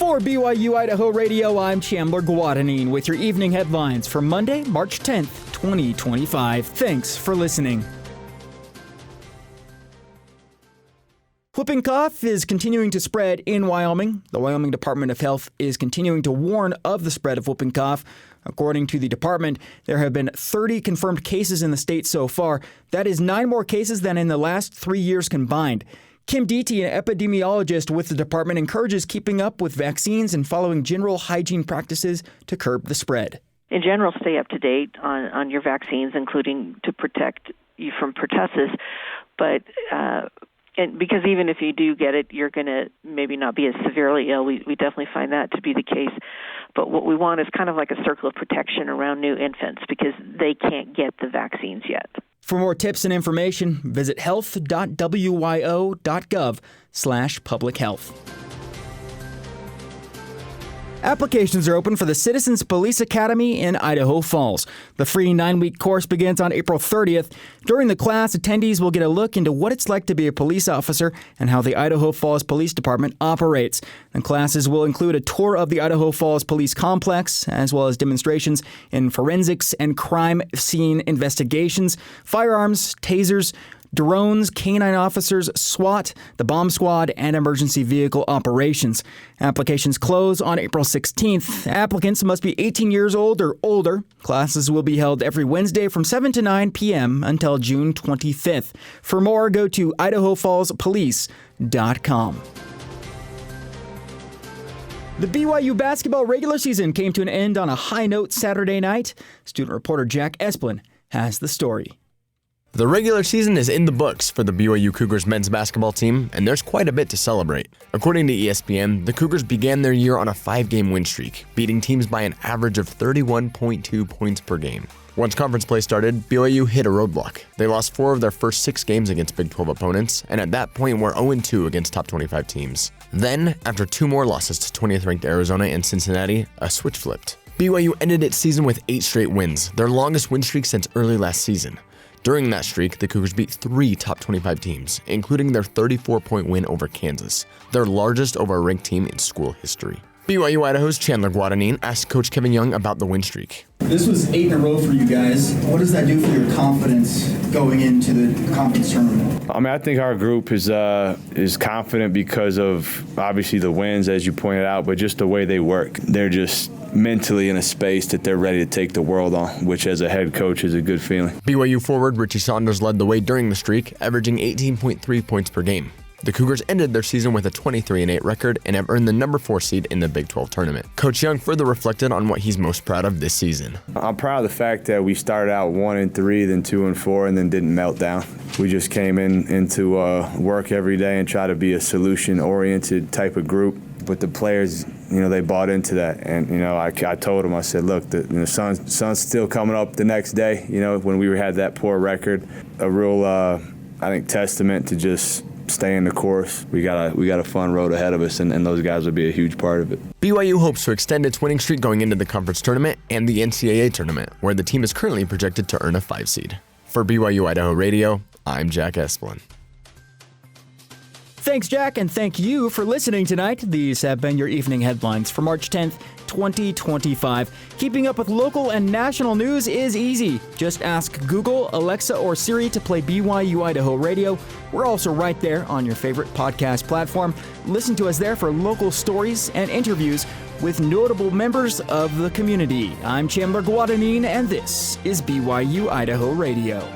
For BYU-Idaho Radio, I'm Chandler Guadagnine with your evening headlines for Monday, March 10th, 2025. Thanks for listening. Whooping cough is continuing to spread in Wyoming. The Wyoming Department of Health is continuing to warn of the spread of whooping cough. According to the department, there have been 30 confirmed cases in the state so far. That is 9 more cases than in the last 3 years combined. Kim Deety, an epidemiologist with the department, encourages keeping up with vaccines and following general hygiene practices to curb the spread. In general, stay up to date on your vaccines, including to protect you from pertussis. But and because even if you do get it, you're going to maybe not be as severely ill. We definitely find that to be the case. But what we want is kind of like a circle of protection around new infants because they can't get the vaccines yet. For more tips and information, visit health.wyo.gov/publichealth. Applications are open for the Citizens Police Academy in Idaho Falls. The free 9-week course begins on April 30th. During the class, attendees will get a look into what it's like to be a police officer and how the Idaho Falls Police Department operates. The classes will include a tour of the Idaho Falls Police Complex, as well as demonstrations in forensics and crime scene investigations, firearms, tasers, drones, canine officers, SWAT, the bomb squad, and emergency vehicle operations. Applications close on April 16th. Applicants must be 18 years old or older. Classes will be held every Wednesday from 7 to 9 p.m. until June 25th. For more, go to idahofallspolice.com. The BYU basketball regular season came to an end on a high note Saturday night. Student reporter Jack Esplin has the story. The regular season is in the books for the BYU Cougars men's basketball team, and there's quite a bit to celebrate. According to ESPN, the Cougars began their year on a 5-game win streak, beating teams by an average of 31.2 points per game. Once conference play started, BYU hit a roadblock. They lost 4 of their first 6 games against Big 12 opponents, and at that point were 0-2 against top 25 teams. Then, after 2 more losses to 20th-ranked Arizona and Cincinnati, a switch flipped. BYU ended its season with 8 straight wins, their longest win streak since early last season. During that streak, the Cougars beat 3 top 25 teams, including their 34-point win over Kansas, their largest over a ranked team in school history. BYU-Idaho's Chandler Guadagnine asked Coach Kevin Young about the win streak. This was 8 in a row for you guys. What does that do for your confidence going into the conference tournament? I think our group is confident because of obviously the wins, as you pointed out, but just the way they work. They're just mentally in a space that they're ready to take the world on, which as a head coach is a good feeling. BYU forward Richie Saunders led the way during the streak, averaging 18.3 points per game. The Cougars ended their season with a 23-8 record and have earned the number 4 seed in the Big 12 tournament. Coach Young further reflected on what he's most proud of this season. I'm proud of the fact that we started out 1-3, then 2-4, and then didn't melt down. We just came into work every day and try to be a solution-oriented type of group. But the players, they bought into that. And, I told them, I said, look, the sun's still coming up the next day, when we had that poor record. A real, testament to just staying the course. We got a fun road ahead of us, and those guys will be a huge part of it. BYU hopes to extend its winning streak going into the conference tournament and the NCAA tournament, where the team is currently projected to earn a 5 seed. For BYU-Idaho Radio, I'm Jack Esplin. Thanks, Jack, and thank you for listening tonight. These have been your evening headlines for March 10th, 2025. Keeping up with local and national news is easy. Just ask Google, Alexa, or Siri to play BYU Idaho Radio. We're also right there on your favorite podcast platform. Listen to us there for local stories and interviews with notable members of the community. I'm Chandler Guadagnine, and this is BYU Idaho Radio.